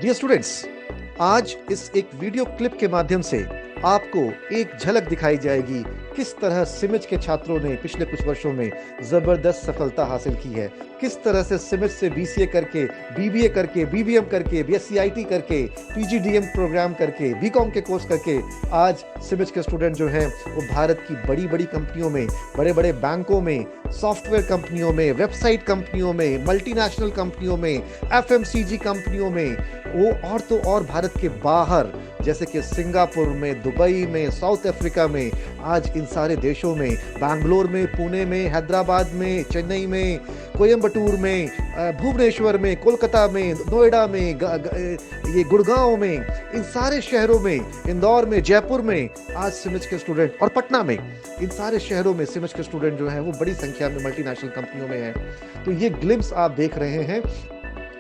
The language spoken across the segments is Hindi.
डियर स्टूडेंट्स, आज इस एक वीडियो क्लिप के माध्यम से आपको एक झलक दिखाई जाएगी किस तरह सिमिज के छात्रों ने पिछले कुछ वर्षों में जबरदस्त सफलता हासिल की है। किस तरह से सिमिज से बीसीए करके, बीबीए करके, बीबीएम करके, बीएससीआईटी करके, पीजीडीएम प्रोग्राम करके, बीकॉम के कोर्स करके आज सिमिज के स्टूडेंट जो हैं वो भारत की बड़ी बड़ी कंपनियों में, बड़े बड़े बैंकों में, सॉफ्टवेयर कंपनियों में, वेबसाइट कंपनियों में, मल्टीनेशनल कंपनियों में, एफएमसीजी कंपनियों में, वो और तो और भारत के बाहर जैसे कि सिंगापुर में, दुबई में, साउथ अफ्रीका में, आज इन सारे देशों में, बैंगलोर में, पुणे में, हैदराबाद में, चेन्नई में, कोयम्बटूर में, भुवनेश्वर में, कोलकाता में, नोएडा में, ये गुड़गांव में, इन सारे शहरों में, इंदौर में, जयपुर में आज सिमिज के स्टूडेंट, और पटना में, इन सारे शहरों में सिमिज के स्टूडेंट जो हैं वो बड़ी संख्या में मल्टीनेशनल कंपनियों में हैं। तो ये ग्लिम्स आप देख रहे हैं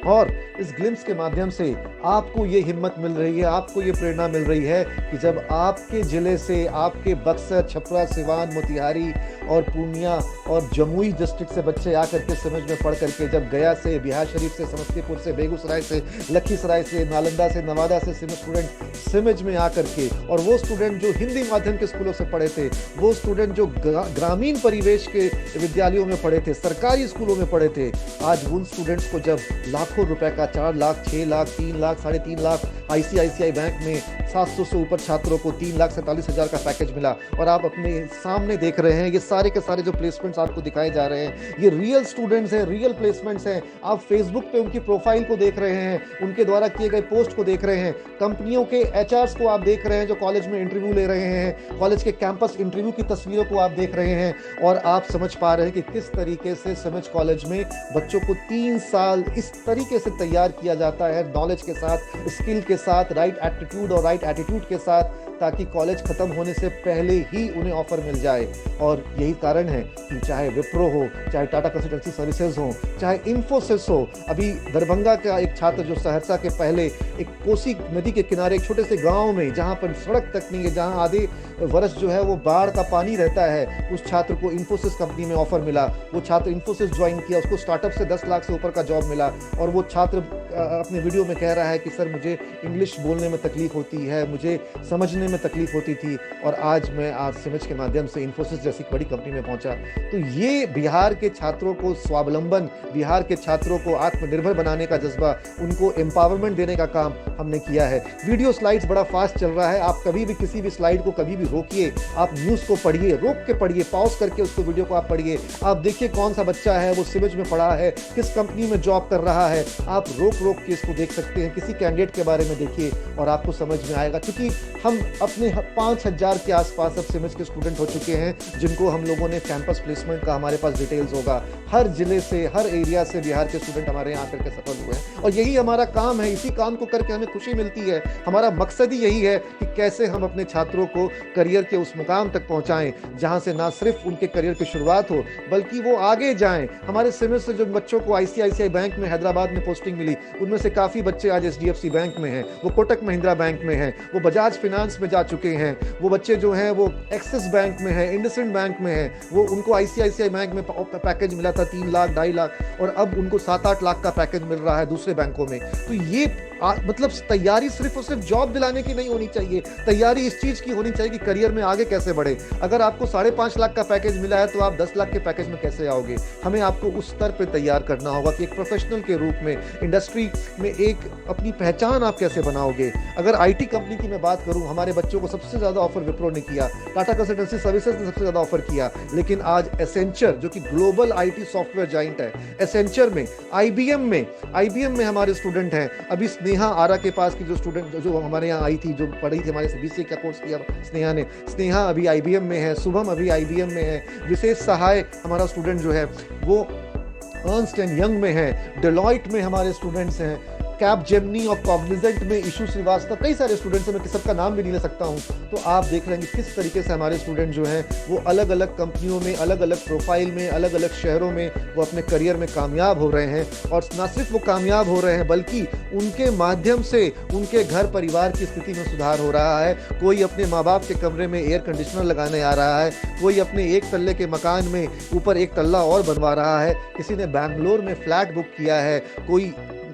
और इस ग्लिम्स के माध्यम से आपको ये हिम्मत मिल रही है, आपको ये प्रेरणा मिल रही है कि जब आपके जिले से, आपके बक्सर, छपरा, सिवान, मोतिहारी और पूर्णिया और जमुई डिस्ट्रिक्ट से बच्चे आकर के सिमिज में पढ़ करके, जब गया से, बिहार शरीफ से, समस्तीपुर से, बेगूसराय से, लखीसराय से, नालंदा से, नवादा से स्टूडेंट सिमिज में आकर के, और वो स्टूडेंट जो हिंदी माध्यम के स्कूलों से पढ़े थे, वो स्टूडेंट जो ग्रामीण परिवेश के विद्यालयों में पढ़े थे, सरकारी स्कूलों में पढ़े थे, आज उन स्टूडेंट्स को जब लाखों रुपए का 4 लाख, 6 लाख, 3 लाख, 3.5 लाख, आईसीआईसीआई बैंक में 700 से ऊपर छात्रों को 3,47,000 का पैकेज मिला, और आप अपने सामने देख रहे हैं ये सारे के सारे जो प्लेसमेंट्स आपको दिखाए जा रहे हैं, ये रियल स्टूडेंट्स हैं, रियल प्लेसमेंट्स हैं। आप फेसबुक पे उनकी प्रोफाइल को देख रहे हैं, उनके द्वारा किए गए पोस्ट को देख रहे हैं, कंपनियों के एचआर्स को आप देख रहे हैं जो कॉलेज में इंटरव्यू ले रहे हैं, कॉलेज के कैंपस इंटरव्यू की तस्वीरों को आप देख रहे हैं, और आप समझ पा रहे हैं कि किस तरीके से सिमिज कॉलेज में बच्चों को 3 साल इस तरीके से तैयार किया जाता है, नॉलेज के साथ, स्किल के साथ, राइट एप्टीट्यूड और राइट एटीट्यूड के साथ, ताकि कॉलेज खत्म होने से पहले ही उन्हें ऑफर मिल जाए। और यही कारण है कि चाहे विप्रो हो, चाहे टाटा कंसल्टेंसी सर्विसेज हो, चाहे इन्फोसिस हो, अभी दरभंगा का एक छात्र जो सहरसा के पहले एक कोसी नदी के किनारे एक छोटे से गांव में, जहां पर सड़क तक नहीं है, जहां आधे वर्ष जो है वो बाढ़ का पानी रहता है, उस छात्र को इन्फोसिस कंपनी में ऑफर मिला। वो छात्र इन्फोसिस ज्वाइन किया, उसको स्टार्टअप से 10 लाख से ऊपर का जॉब मिला, और वो छात्र अपने वीडियो में कह रहा है कि सर मुझे इंग्लिश बोलने में तकलीफ होती है, मुझे समझने में तकलीफ होती थी, और आज मैं सिमिज के माध्यम से इन्फोसिस जैसी बड़ी कंपनी में पहुंचा। तो ये बिहार के छात्रों को स्वावलंबन, बिहार के छात्रों को आत्मनिर्भर बनाने का जज्बा, उनको एम्पावरमेंट देने का काम हमने किया है। वीडियो स्लाइड्स बड़ा फास्ट चल रहा है, आप कभी भी किसी भी स्लाइड को कभी भी रोकिए, आप न्यूज़ को पढ़िए, रोक के पढ़िए, पॉज करके उसको वीडियो को आप पढ़िए, आप देखिए कौन सा बच्चा है वो सिमिज में पढ़ा है, किस कंपनी में जॉब कर रहा है, आप रोक के इसको देख सकते हैं। किसी कैंडिडेट के बारे में देखिए और आपको समझ में आएगा, क्योंकि हम अपने 5,000 के आसपास अब सिमिज के स्टूडेंट हो चुके हैं जिनको हम लोगों ने कैंपस प्लेसमेंट का, हमारे पास डिटेल्स होगा, हर जिले से, हर एरिया से बिहार के स्टूडेंट हमारे यहाँ आकर के सफल हुए हैं, और यही हमारा काम है। इसी काम को करके हमें खुशी मिलती है। हमारा मकसद ही यही है कि कैसे हम अपने छात्रों को करियर के उस मुकाम तक पहुंचाएं जहां से ना सिर्फ उनके करियर की शुरुआत हो, बल्कि वो आगे जाएं। हमारे सिमिज से जो बच्चों को आईसीआईसीआई बैंक में हैदराबाद में पोस्टिंग मिली, उनमें से काफी बच्चे आज एचडीएफसी बैंक में हैं, वो कोटक महिंद्रा बैंक में हैं, वो बजाज फाइनेंस में जा चुके हैं, वो बच्चे जो हैं वो एक्सिस बैंक में हैं, इंडसइंड बैंक में हैं, वो उनको आईसीआईसीआई बैंक में पैकेज मिला था 3 लाख, 2.5 लाख, और अब उनको 7-8 लाख का पैकेज मिल रहा है दूसरे बैंकों में। तो ये मतलब तैयारी सिर्फ और सिर्फ जॉब दिलाने की नहीं होनी चाहिए, तैयारी इस चीज की होनी चाहिए कि करियर में आगे कैसे बढ़े। अगर आपको 5.5 लाख का पैकेज मिला है तो आप 10 लाख के पैकेज में कैसे आओगे? हमें आपको उस स्तर पे तैयार करना होगा कि एक प्रोफेशनल के रूप में इंडस्ट्री में एक अपनी पहचान आप कैसे बनाओगे। अगर आईटी कंपनी की मैं बात करूं, हमारे बच्चों को सबसे ज्यादा ऑफर विप्रो ने किया, टाटा कंसल्टेंसी सर्विसेज ने सबसे ज्यादा ऑफर किया, लेकिन आज एसेंचर जो कि ग्लोबल आईटी सॉफ्टवेयर जाइंट है, एसेंचर में, आईबीएम में हमारे स्टूडेंट हैं। अभी स्नेहा आरा के पास की जो स्टूडेंट जो हमारे यहाँ आई थी, जो पढ़ी थी हमारे से, बीसीए का कोर्स किया स्नेहा अभी आईबीएम में है, शुभम अभी आईबीएम में है, विशेष सहाय हमारा स्टूडेंट जो है वो अर्नस्ट एंड यंग में है, डेलॉइट में हमारे स्टूडेंट्स हैं, कैप जेमनी और कॉग्निजेंट में इशू श्रीवास्तव, कई सारे स्टूडेंट्स हैं, मैं सबका नाम भी नहीं ले सकता हूं। तो आप देख रहे हैं कि किस तरीके से हमारे स्टूडेंट जो हैं वो अलग अलग कंपनियों में, अलग अलग प्रोफाइल में, अलग अलग शहरों में वो अपने करियर में कामयाब हो रहे हैं। और ना सिर्फ वो कामयाब हो रहे हैं बल्कि उनके माध्यम से उनके घर परिवार की स्थिति में सुधार हो रहा है। कोई अपने माँ बाप के कमरे में एयर कंडीशनर लगाने आ रहा है, कोई अपने 1 तल्ले के मकान में ऊपर 1 तल्ला और बनवा रहा है, किसी ने बैंगलोर में फ्लैट बुक किया है, कोई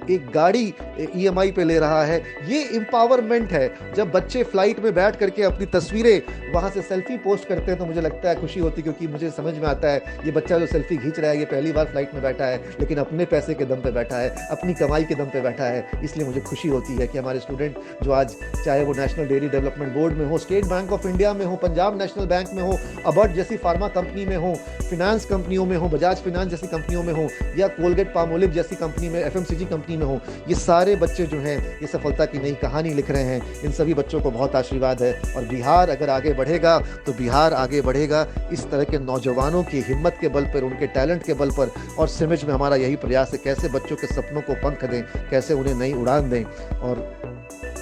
एक गाड़ी EMI पे ले रहा है। ये एम्पावरमेंट है। जब बच्चे फ्लाइट में बैठ करके अपनी तस्वीरें वहाँ से सेल्फी पोस्ट करते हैं तो मुझे लगता है खुशी होती, क्योंकि मुझे समझ में आता है ये बच्चा जो सेल्फी खींच रहा है ये पहली बार फ्लाइट में बैठा है, लेकिन अपने पैसे के दम पे बैठा है, अपनी कमाई के दम पे बैठा है। इसलिए मुझे खुशी होती है कि हमारे स्टूडेंट जो आज चाहे वो नेशनल डेयरी डेवलपमेंट बोर्ड में हो, स्टेट बैंक ऑफ इंडिया में हो, पंजाब नेशनल बैंक में हो, अबॉट जैसी फार्मा कंपनी में हो, फिनांस कंपनियों में हो, बजाज फिनांस जैसी कंपनियों में हो, या कोलगेट पामोलिव जैसी कंपनी में, FMCG कंपनी में हो, ये सारे बच्चे जो हैं ये सफलता की नई कहानी लिख रहे हैं। इन सभी बच्चों को बहुत आशीर्वाद है। और बिहार अगर आगे बढ़ेगा तो बिहार आगे बढ़ेगा इस तरह के नौजवानों की हिम्मत के बल पर, उनके टैलेंट के बल पर। और सिमिज में हमारा यही प्रयास है, कैसे बच्चों के सपनों को पंख दें, कैसे उन्हें नई उड़ान दें। और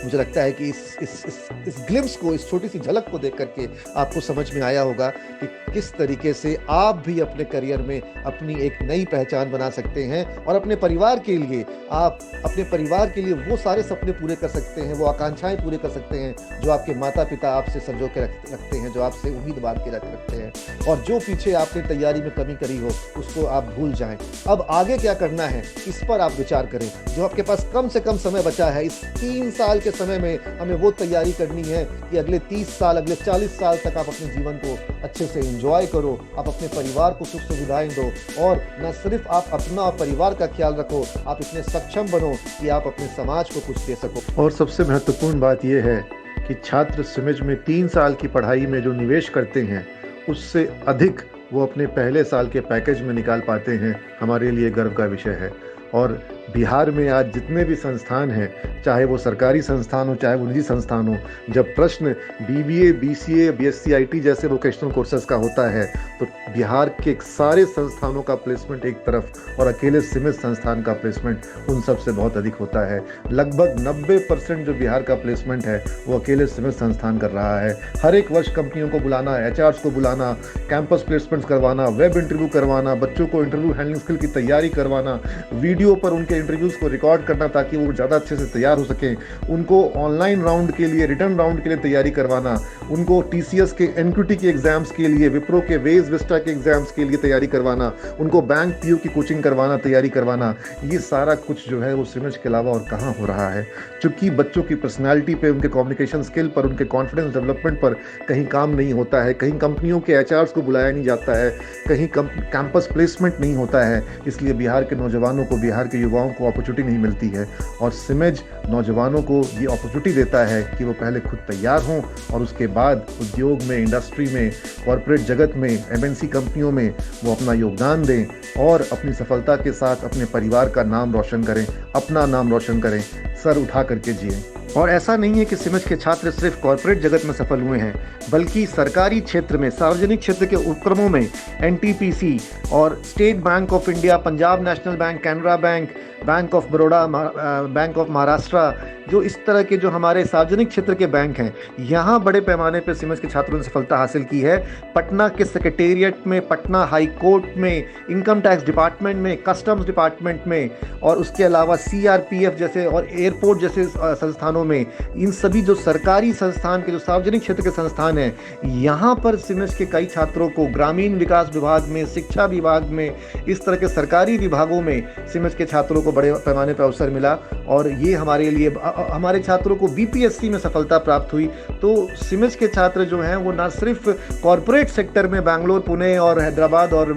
मुझे लगता है कि इस ग्लिम्स को, इस छोटी सी झलक को देख करके आपको समझ में आया होगा कि किस तरीके से आप भी अपने करियर में अपनी एक नई पहचान बना सकते हैं और अपने परिवार के लिए, आप अपने परिवार के लिए वो सारे सपने पूरे कर सकते हैं, वो आकांक्षाएं पूरे कर सकते हैं जो आपके माता पिता आपसे संजो के रखते हैं, जो आपसे उम्मीद बांध के रखते हैं। और जो पीछे आपने तैयारी में कमी करी हो उसको आप भूल जाएं। अब आगे क्या करना है इस पर आप विचार करें। जो आपके पास कम से कम समय बचा है, इस 3 साल के समय में हमें वो तैयारी करनी है कि अगले 30 साल, अगले 40 साल तक आप अपने जीवन को अच्छे से एंजॉय करो, आप अपने परिवार को सुख सुविधाएं दो। और न सिर्फ आप अपना और परिवार का ख्याल रखो, आप इतने सक्षम बनो कि आप अपने समाज को कुछ दे सको। और सबसे महत्वपूर्ण बात यह है कि छात्र सिमिज में 3 साल की पढ़ाई में जो निवेश करते हैं उससे अधिक वो अपने पहले साल के पैकेज में निकाल पाते हैं। हमारे लिए गर्व का विषय है। और बिहार में आज जितने भी संस्थान हैं, चाहे वो सरकारी संस्थान हो चाहे वो निजी संस्थान हो, जब प्रश्न BBA, BCA, BSc IT जैसे वोकेशनल कोर्सेज का होता है तो बिहार के सारे संस्थानों का प्लेसमेंट एक तरफ और अकेले सिमिज संस्थान का प्लेसमेंट उन सब से बहुत अधिक होता है। लगभग 90% जो बिहार का प्लेसमेंट है वो अकेले सिमिज संस्थान कर रहा है। हर एक वर्ष कंपनियों को बुलाना, HRs को बुलाना, कैंपस प्लेसमेंट्स करवाना, वेब इंटरव्यू करवाना, बच्चों को इंटरव्यू हैंडलिंग स्किल की तैयारी करवाना, वीडियो पर उनके इंटरव्यूज़ को रिकॉर्ड करना ताकि वो ज़्यादा अच्छे से तैयार हो सकें, उनको ऑनलाइन राउंड के लिए, रिटर्न राउंड के लिए तैयारी करवाना, उनको TCS के NQT के एग्ज़ाम्स के लिए, विप्रो के वेज विस्टा के एग्ज़ाम्स के लिए तैयारी करवाना, उनको बैंक PO की कोचिंग करवाना, तैयारी करवाना, ये सारा कुछ जो है वो सिमिज के अलावा और कहाँ हो रहा है। चूँकि बच्चों की पर्सनैलिटी पे, उनके कम्युनिकेशन स्किल पर, उनके कॉन्फिडेंस डेवलपमेंट पर कहीं काम नहीं होता है, कहीं कंपनियों के HRs को बुलाया नहीं जाता है, कहीं कैंपस प्लेसमेंट नहीं होता है, इसलिए बिहार के नौजवानों को, बिहार के युवाओं को अपॉर्चुनिटी नहीं मिलती है। और सिमिज नौजवानों को ये अपॉर्चुनिटी देता है कि वो पहले खुद तैयार हों और उसके बाद उद्योग में, इंडस्ट्री में, कॉरपोरेट जगत में, MNC कंपनियों में वो अपना योगदान दें और अपनी सफलता के साथ अपने परिवार का नाम रोशन करें, अपना नाम रोशन करें, सर उठा करके जिएं। और ऐसा नहीं है कि सिमिज के छात्र सिर्फ कॉरपोरेट जगत में सफल हुए हैं, बल्कि सरकारी क्षेत्र में, सार्वजनिक क्षेत्र के उपक्रमों में NTPC और state bank of India, Punjab national bank, Canara bank, bank of Baroda, bank of Maharashtra, जो इस तरह के जो हमारे सार्वजनिक क्षेत्र के बैंक हैं, यहाँ बड़े पैमाने पर सिमिज के छात्रों ने सफलता हासिल की है। पटना के सेक्रेटेरिएट में, पटना हाई कोर्ट में, इनकम टैक्स डिपार्टमेंट में, कस्टम्स डिपार्टमेंट में, और उसके अलावा CRPF जैसे और एयरपोर्ट जैसे संस्थानों में, इन सभी जो सरकारी संस्थान के, जो सार्वजनिक क्षेत्र के संस्थान हैं, यहाँ पर सिमिज के कई छात्रों को ग्रामीण विकास विभाग में, शिक्षा विभाग में, इस तरह के सरकारी विभागों में सिमिज के छात्रों को बड़े पैमाने पर अवसर मिला। और ये हमारे लिए, हमारे छात्रों को BPSC में सफलता प्राप्त हुई। तो सिमिज के छात्र जो हैं वो ना सिर्फ कॉरपोरेट सेक्टर में बेंगलोर, पुणे और हैदराबाद और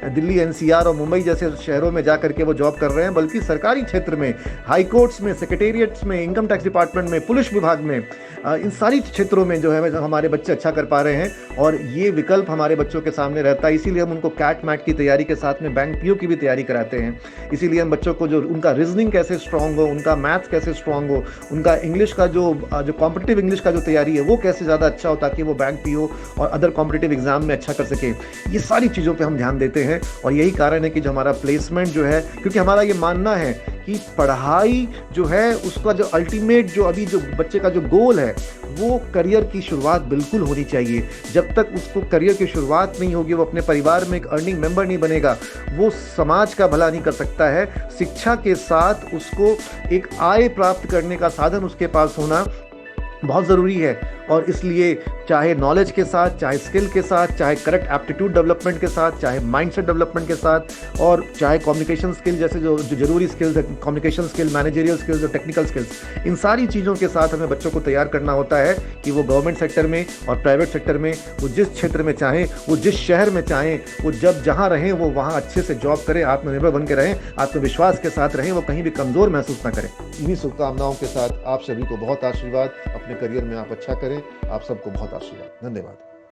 दिल्ली NCR और मुंबई जैसे शहरों में जा करके वो जॉब कर रहे हैं, बल्कि सरकारी क्षेत्र में, हाई कोर्ट्स में, सेक्रेटेरिएट्स में, इनकम टैक्स डिपार्टमेंट में, पुलिस विभाग में, इन सारी क्षेत्रों में जो है हमारे बच्चे अच्छा कर पा रहे हैं। और ये विकल्प हमारे बच्चों के सामने रहता है, इसीलिए हम उनको कैट मैट की तैयारी के साथ में बैंक PO की भी तैयारी कराते हैं। इसीलिए हम बच्चों को जो उनका रीजनिंग कैसे स्ट्रांग हो, उनका मैथ्स कैसे स्ट्रांग हो, उनका इंग्लिश का जो कॉम्पिटिटिव इंग्लिश का जो तैयारी है वो कैसे ज़्यादा अच्छा हो, ताकि वो बैंक PO और अदर कॉम्पिटिटिव एग्जाम में अच्छा कर सके, ये सारी चीज़ों पे हम ध्यान देते हैं। और यही कारण है कि जो हमारा प्लेसमेंट जो है, क्योंकि हमारा ये मानना है कि पढ़ाई जो है उसका जो अल्टीमेट, जो अभी जो बच्चे का जो गोल है, वो करियर की शुरुआत बिल्कुल होनी चाहिए। जब तक उसको करियर की शुरुआत नहीं होगी, वो अपने परिवार में एक अर्निंग मेंबर नहीं बनेगा, वो समाज का भला नहीं कर सकता है। शिक्षा के साथ उसको एक आय प्राप्त करने का साधन उसके पास होना बहुत ज़रूरी है। और इसलिए चाहे नॉलेज के साथ, चाहे स्किल के साथ, चाहे करेक्ट एप्टीट्यूड डेवलपमेंट के साथ, चाहे माइंडसेट डेवलपमेंट के साथ, और चाहे कम्युनिकेशन स्किल जैसे जो ज़रूरी स्किल्स है, कम्युनिकेशन स्किल, मैनेजरियल स्किल्स और टेक्निकल स्किल्स, इन सारी चीज़ों के साथ हमें बच्चों को तैयार करना होता है कि वो गवर्नमेंट सेक्टर में और प्राइवेट सेक्टर में, वो जिस क्षेत्र में चाहें, वो जिस शहर में चाहें, वो जब जहाँ रहें वो वहाँ अच्छे से जॉब करें, आत्मनिर्भर बन के रहें, आत्मविश्वास के साथ रहें, वो कहीं भी कमज़ोर महसूस ना करें। इन्हीं शुभकामनाओं के साथ आप सभी को बहुत आशीर्वाद। अपने करियर में आप अच्छा करें। आप सबको बहुत आशीर्वाद। धन्यवाद।